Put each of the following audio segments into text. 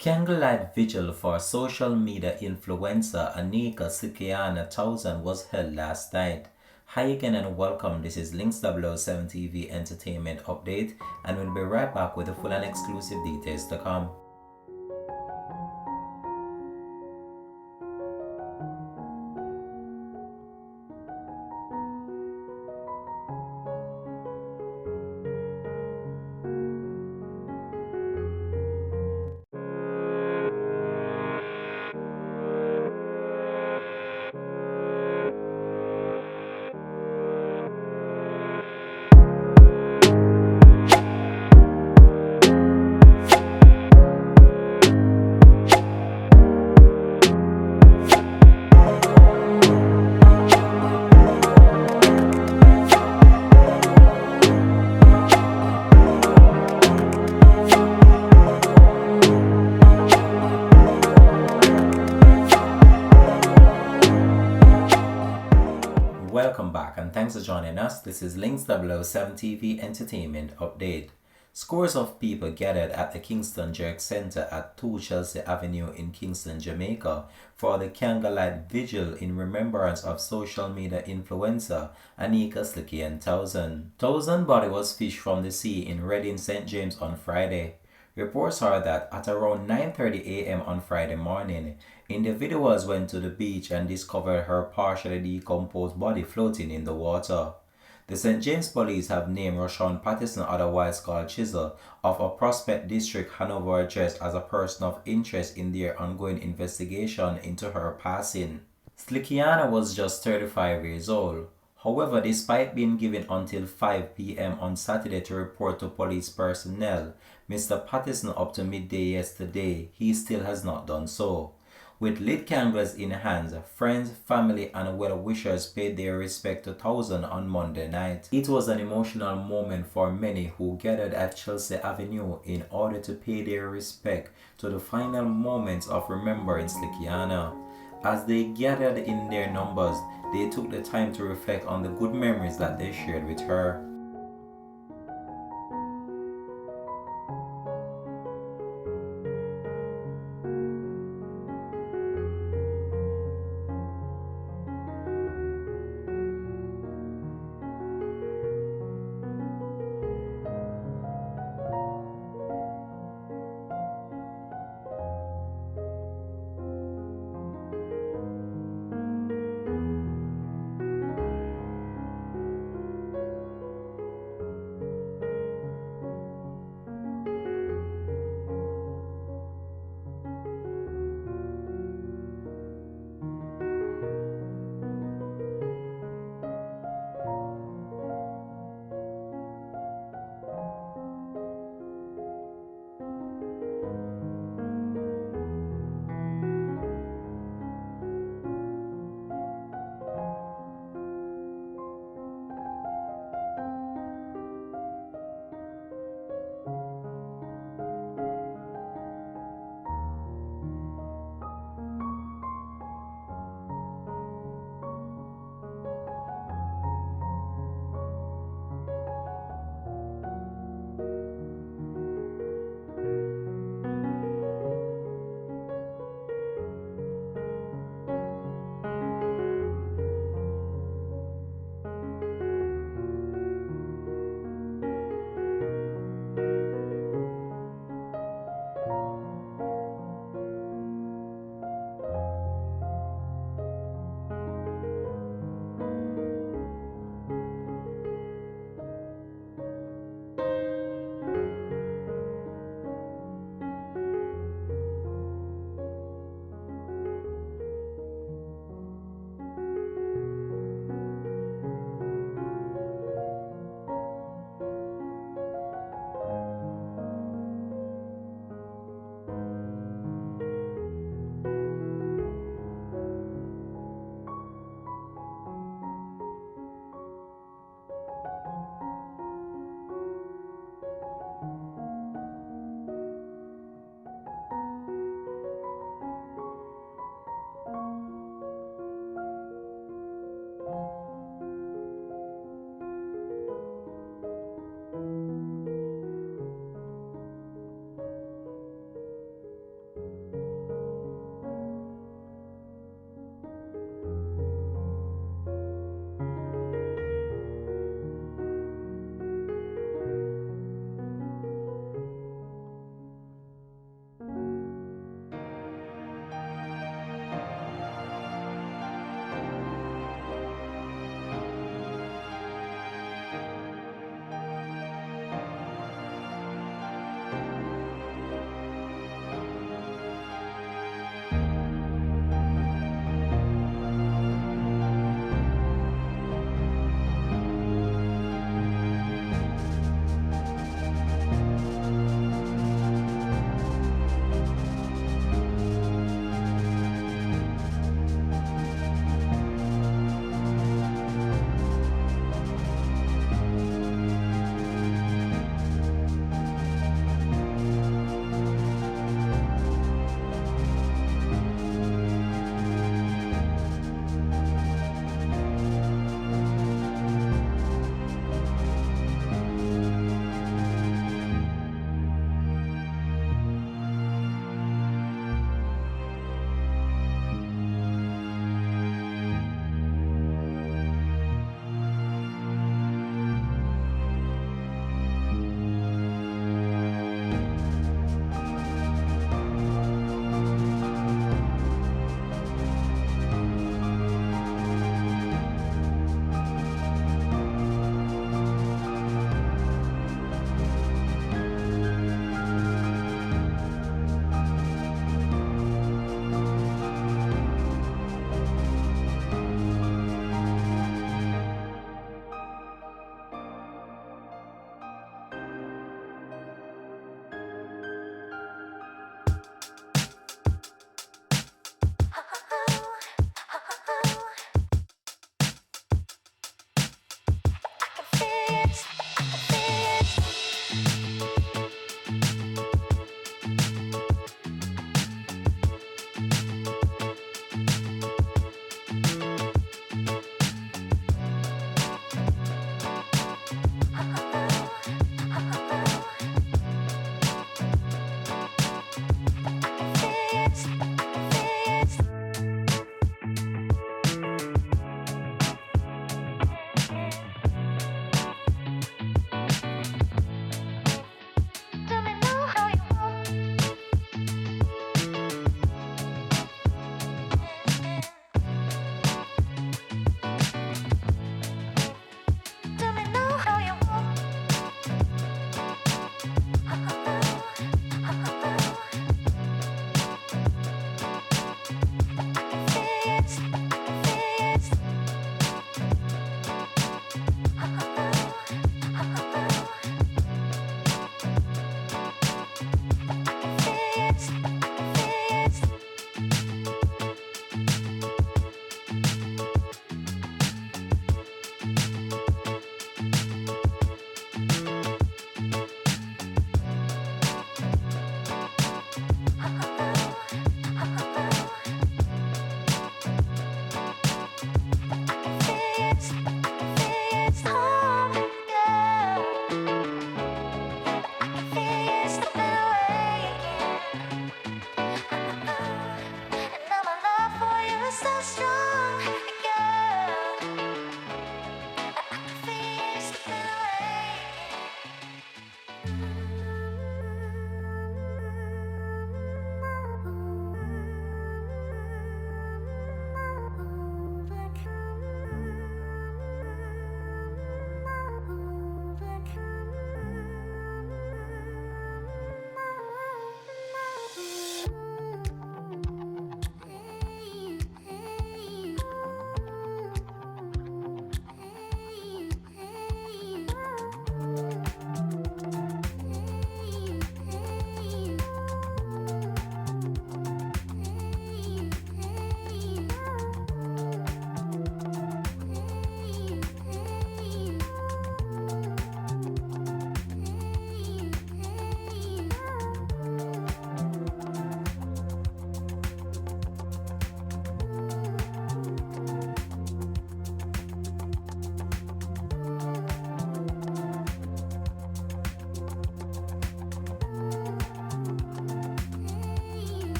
Candlelight Vigil for social media influencer Aneka Slickianna Townsend was held last night. Hi again and welcome. This is Links 007 TV Entertainment Update, and we'll be right back with the full and exclusive details to come. Welcome back and thanks for joining us. This is Links 007 TV Entertainment Update. Scores of people gathered at the Kingston Jerk Center at 2 Chelsea Avenue in Kingston, Jamaica for the Candlelight Vigil in remembrance of social media influencer Aneka Slickianna Townsend. Townsend's body was fished from the sea in Reading, St. James on Friday. Reports are that at around 9:30 a.m. on Friday morning, individuals went to the beach and discovered her partially decomposed body floating in the water. The St. James police have named Rashawn Patterson, otherwise called Chisel, of a Prospect District, Hanover address as a person of interest in their ongoing investigation into her passing. Slickianna was just 35 years old. However, despite being given until 5 p.m. on Saturday to report to police personnel, Mr. Patterson up to midday yesterday, he still has not done so. With lit candles in hands, friends, family, and well-wishers paid their respect to Townsend on Monday night. It was an emotional moment for many who gathered at Chelsea Avenue in order to pay their respect to the final moments of remembering Slickianna. As they gathered in their numbers, they took the time to reflect on the good memories that they shared with her.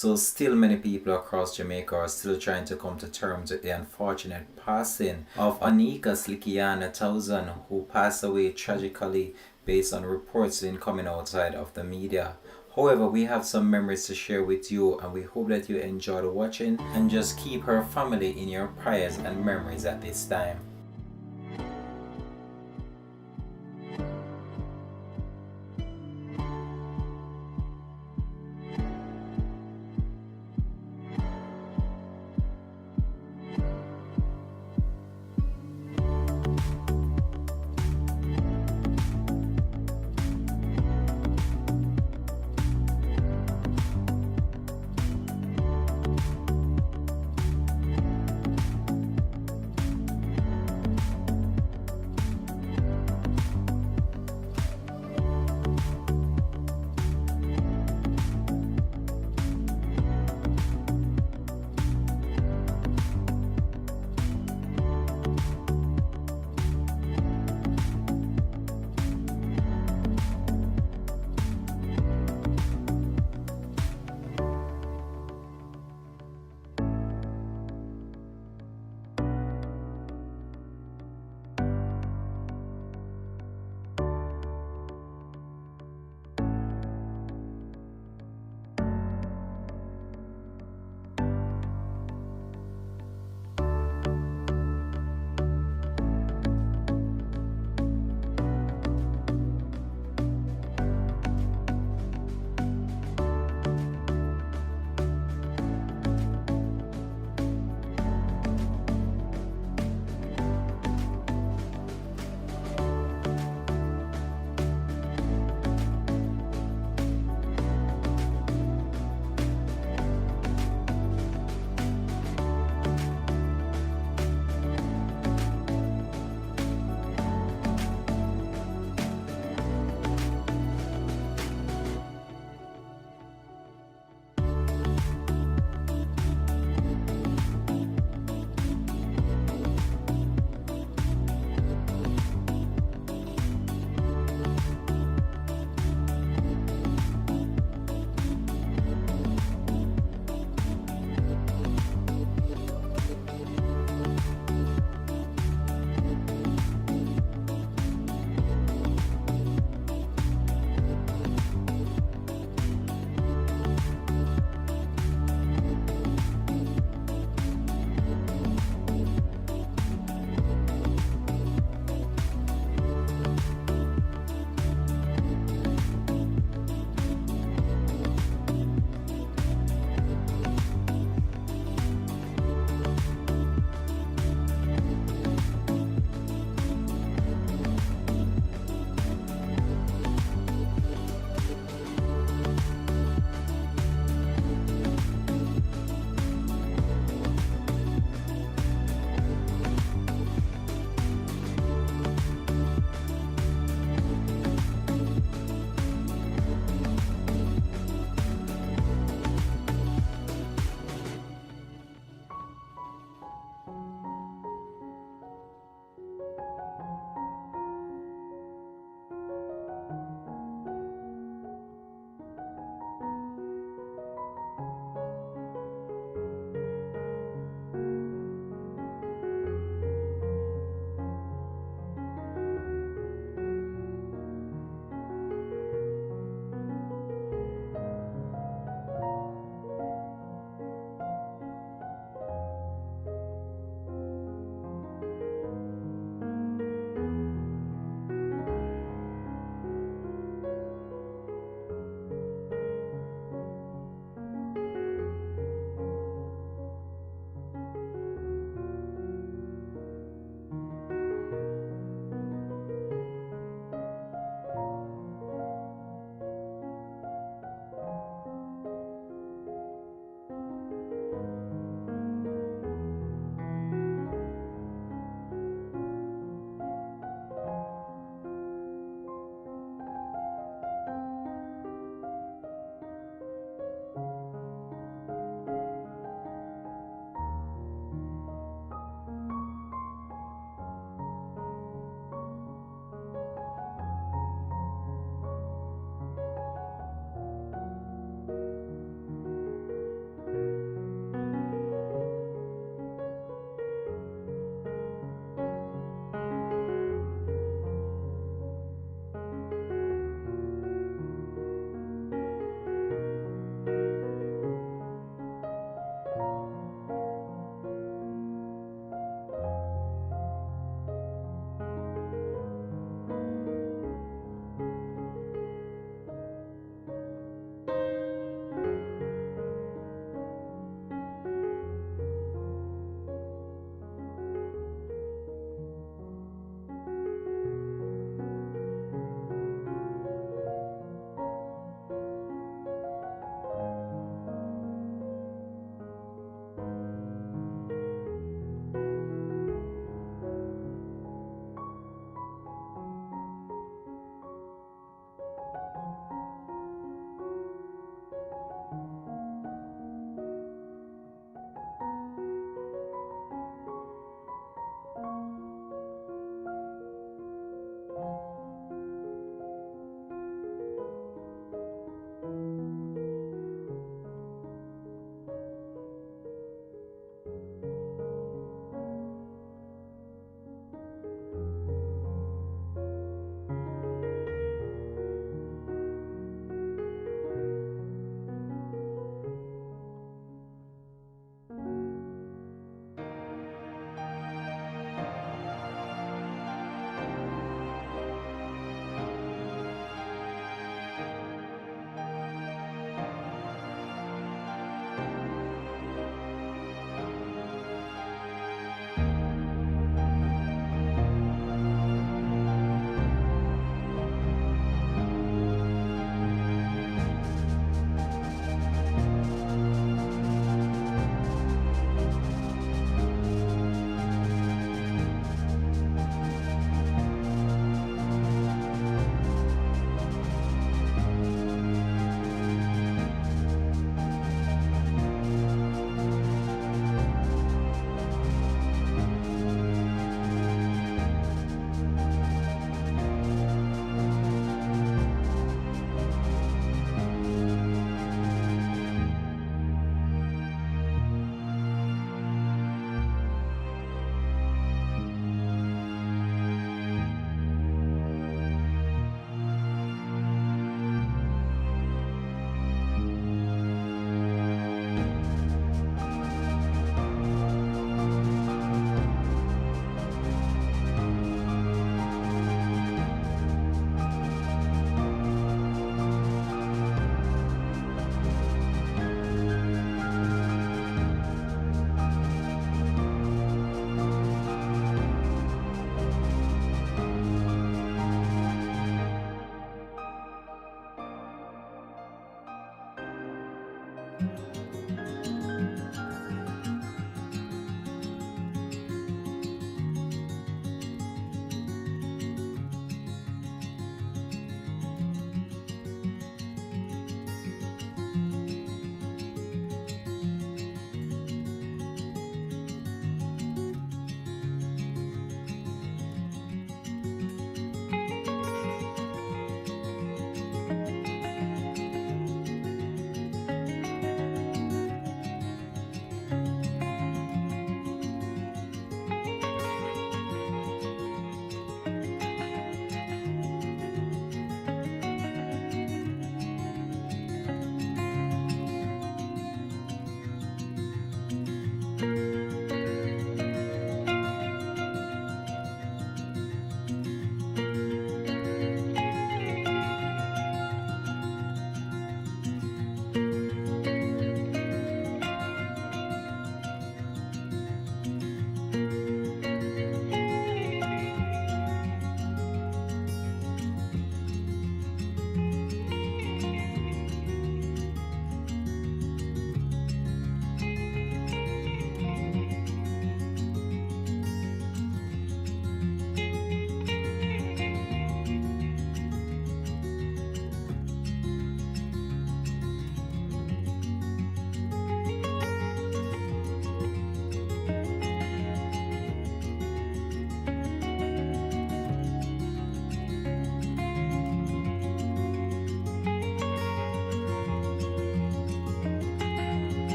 So still many people across Jamaica are still trying to come to terms with the unfortunate passing of Aneka Slickianna Townsend, who passed away tragically based on reports in coming outside of the media. However, we have some memories to share with you, and we hope that you enjoyed watching, and just keep her family in your prayers and memories at this time.